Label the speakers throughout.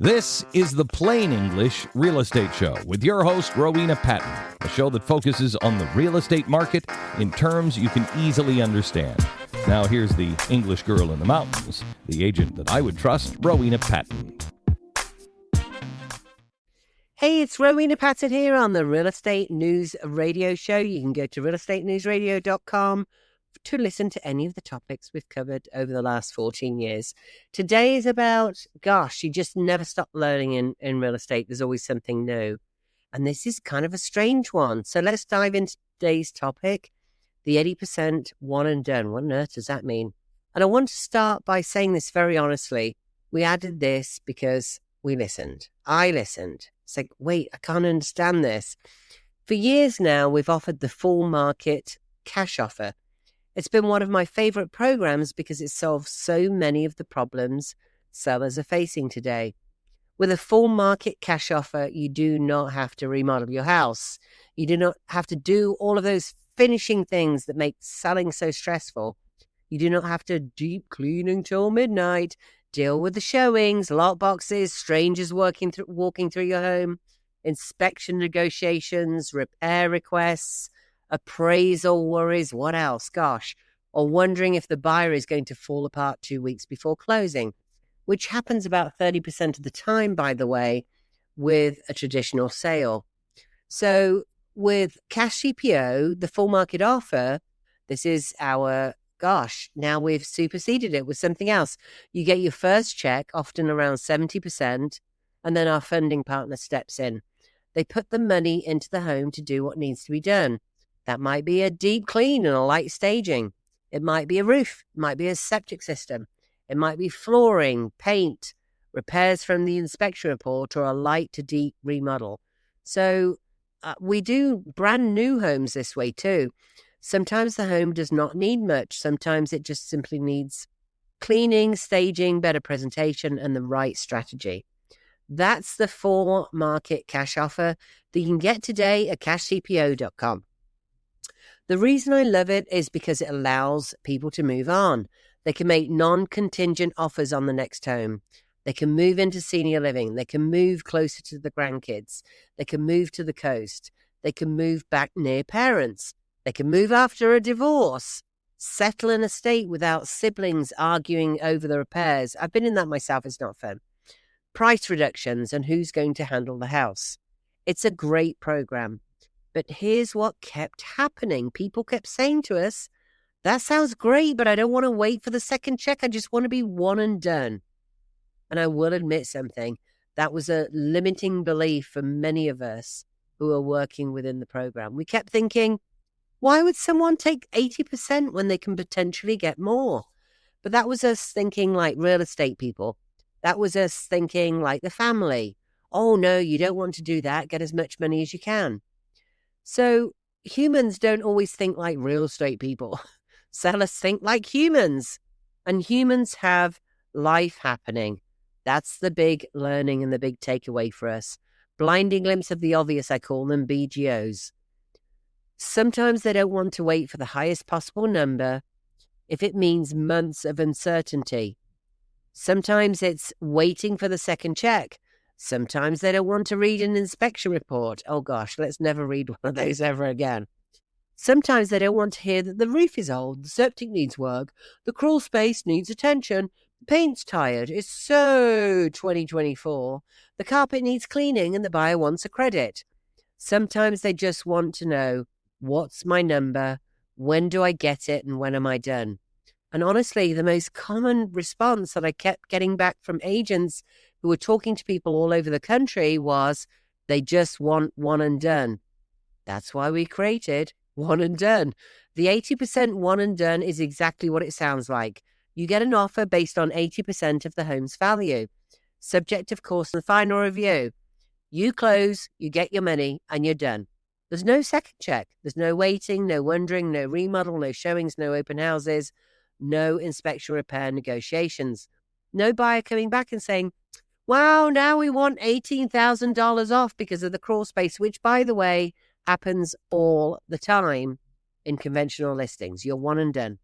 Speaker 1: This is the Plain English Real Estate Show with your host, Rowena Patton, a show that focuses on the real estate market in terms you can easily understand. Now here's the English girl in the mountains, the agent that I would trust, Rowena Patton.
Speaker 2: Hey, it's Rowena Patton here on the Real Estate News Radio Show. You can go to realestatenewsradio.com to listen to any of the topics we've covered over the last 14 years. Today is about, you just never stop learning in real estate. There's always something new. And this is kind of a strange one. So let's dive into today's topic, the 80% one and done. What on earth does that mean? And I want to start by saying this very honestly. We added this because we listened. I listened. It's like, wait, I can't understand this. For years now, we've offered the full market cash offer. It's been one of my favorite programs because it solves so many of the problems sellers are facing today. With a full market cash offer, you do not have to remodel your house. You do not have to do all of those finishing things that make selling so stressful. You do not have to deep clean until midnight, deal with the showings, lockboxes, strangers walking through your home, inspection negotiations, repair requests, appraisal worries, what else? Or wondering if the buyer is going to fall apart 2 weeks before closing, which happens about 30% of the time, by the way, with a traditional sale. So with CashCPO, the full market offer, this is our, now we've superseded it with something else. You get your first check, often around 70%, and then our funding partner steps in. They put the money into the home to do what needs to be done. That might be a deep clean and a light staging. It might be a roof. It might be a septic system. It might be flooring, paint, repairs from the inspection report, or a light to deep remodel. So we do brand new homes this way too. Sometimes the home does not need much. Sometimes it just simply needs cleaning, staging, better presentation, and the right strategy. That's the full market cash offer that you can get today at CashCPO.com. The reason I love it is because it allows people to move on. They can make non-contingent offers on the next home. They can move into senior living. They can move closer to the grandkids. They can move to the coast. They can move back near parents. They can move after a divorce, settle in a state without siblings arguing over the repairs. I've been in that myself. It's not fun. Price reductions and who's going to handle the house. It's a great program. But here's what kept happening. People kept saying to us, that sounds great, but I don't want to wait for the second check. I just want to be one and done. And I will admit something. That was a limiting belief for many of us who are working within the program. We kept thinking, why would someone take 80% when they can potentially get more? But that was us thinking like real estate people. That was us thinking like the family. Oh, no, you don't want to do that. Get as much money as you can. So humans don't always think like real estate people. Sellers think like humans. And humans have life happening. That's the big learning and the big takeaway for us. Blinding glimpse of the obvious, I call them BGOs. Sometimes they don't want to wait for the highest possible number if it means months of uncertainty. Sometimes it's waiting for the second check. Sometimes they don't want to read an inspection report. Oh gosh, let's never read one of those ever again. Sometimes they don't want to hear that the roof is old, the septic needs work, the crawl space needs attention, the paint's tired, it's so 2024, the carpet needs cleaning and the buyer wants a credit. Sometimes they just want to know, what's my number, when do I get it, and when am I done? And honestly, the most common response that I kept getting back from agents who were talking to people all over the country was they just want one and done. That's why we created one and done. The 80% one and done is exactly what it sounds like. You get an offer based on 80% of the home's value. Subject, of course, to the final review. You close, you get your money, and you're done. There's no second check. There's no waiting, no wondering, no remodel, no showings, no open houses, no inspection repair negotiations. No buyer coming back and saying, wow, now we want $18,000 off because of the crawl space, which, by the way, happens all the time in conventional listings. You're one and done.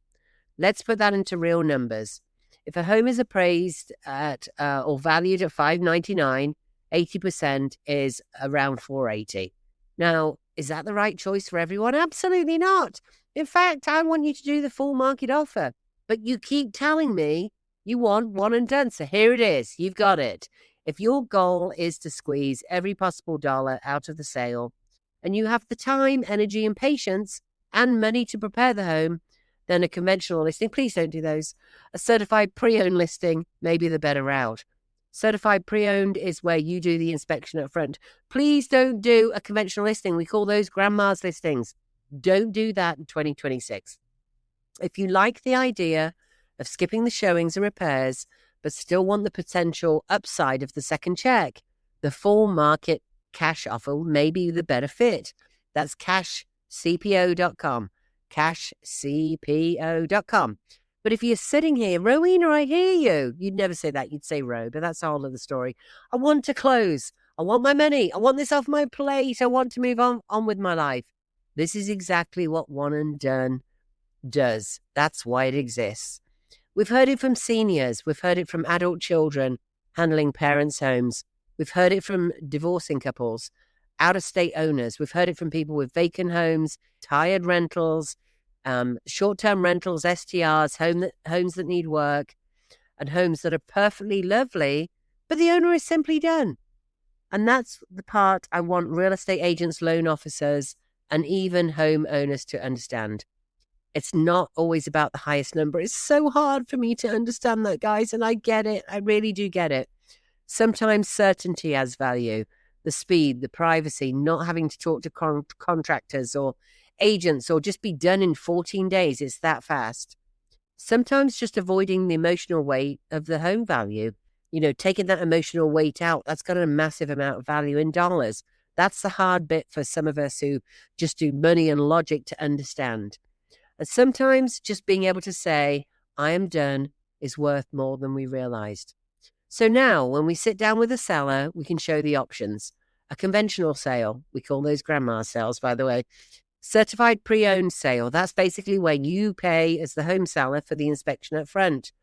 Speaker 2: Let's put that into real numbers. If a home is appraised at or valued at $599, 80% is around $480. Now, is that the right choice for everyone? Absolutely not. In fact, I want you to do the full market offer. But you keep telling me you want one and done. So here it is. You've got it. If your goal is to squeeze every possible dollar out of the sale, and you have the time, energy, and patience and money to prepare the home, then a conventional listing, please don't do those. A certified pre-owned listing may be the better route. Certified pre-owned is where you do the inspection up front. Please don't do a conventional listing. We call those grandma's listings. Don't do that in 2026. If you like the idea of skipping the showings and repairs, but still want the potential upside of the second check, the full market cash offer may be the better fit. That's CashCPO.com. CashCPO.com. But if you're sitting here, Rowena, I hear you. You'd never say that. You'd say Row, but that's a whole other story. I want to close. I want my money. I want this off my plate. I want to move on with my life. This is exactly what One and Done does. That's why it exists. We've heard it from seniors. We've heard it from adult children handling parents' homes. We've heard it from divorcing couples, out-of-state owners. We've heard it from people with vacant homes, tired rentals, short-term rentals, STRs, homes that need work, and homes that are perfectly lovely, but the owner is simply done. And that's the part I want real estate agents, loan officers, and even homeowners to understand. It's not always about the highest number. It's so hard for me to understand that, guys, and I get it. I really do get it. Sometimes certainty has value. The speed, the privacy, not having to talk to contractors or agents or just be done in 14 days. It's that fast. Sometimes just avoiding the emotional weight of the home value, taking that emotional weight out, that's got a massive amount of value in dollars. That's the hard bit for some of us who just do money and logic to understand. And sometimes just being able to say, I am done, is worth more than we realized. So now when we sit down with a seller, we can show the options. A conventional sale, we call those grandma sales, by the way. Certified pre-owned sale, that's basically where you pay as the home seller for the inspection up front.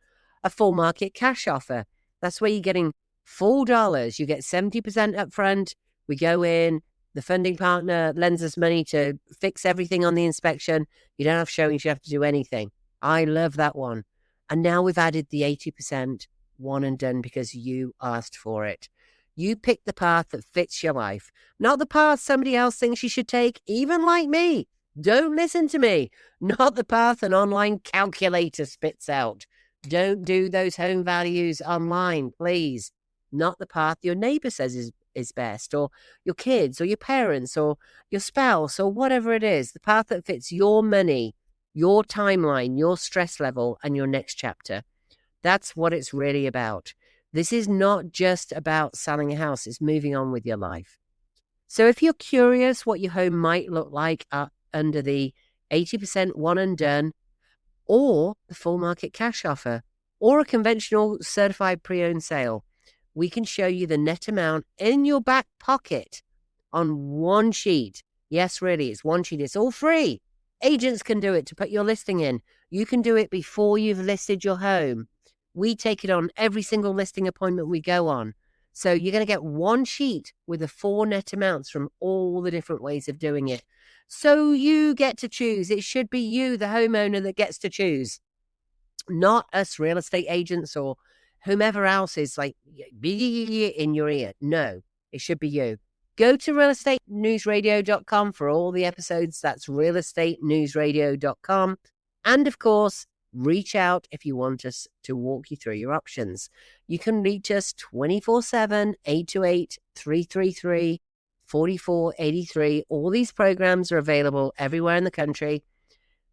Speaker 2: A full market cash offer, that's where you're getting full dollars. You get 70% up front. We go in, the funding partner lends us money to fix everything on the inspection. You don't have showings, you have to do anything. I love that one. And now we've added the 80% one and done because you asked for it. You pick the path that fits your life, not the path somebody else thinks you should take, even like me. Don't listen to me. Not the path an online calculator spits out. Don't do those home values online, please. Not the path your neighbor says is best, or your kids, or your parents, or your spouse, or whatever it is. The path that fits your money, your timeline, your stress level, and your next chapter. That's what it's really about. This is not just about selling a house. It's moving on with your life. So if you're curious what your home might look like under the 80% one and done, or the full market cash offer, or a conventional certified pre-owned sale, we can show you the net amount in your back pocket on one sheet. Yes, really, it's one sheet. It's all free. Agents can do it to put your listing in. You can do it before you've listed your home. We take it on every single listing appointment we go on. So you're going to get one sheet with the 4 net amounts from all the different ways of doing it. So you get to choose. It should be you, the homeowner, that gets to choose. Not us real estate agents or whomever else is like in your ear. No, it should be you. Go to realestatenewsradio.com for all the episodes. That's realestatenewsradio.com. And of course, reach out if you want us to walk you through your options. You can reach us 24/7, 828-333-4483. All these programs are available everywhere in the country.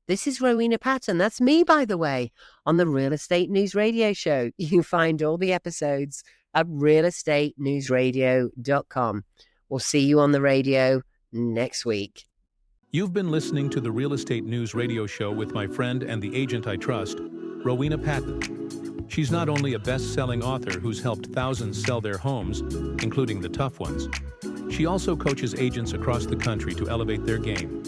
Speaker 2: This is Rowena Patton. That's me, by the way, on the Real Estate News Radio Show. You can find all the episodes at realestatenewsradio.com. We'll see you on the radio next week.
Speaker 3: You've been listening to the Real Estate News Radio Show with my friend and the agent I trust, Rowena Patton. She's not only a best-selling author who's helped thousands sell their homes, including the tough ones, she also coaches agents across the country to elevate their game.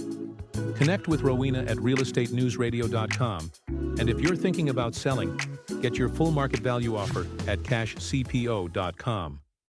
Speaker 3: Connect with Rowena at realestatenewsradio.com, and if you're thinking about selling, Get your full market value offer at CashCPO.com.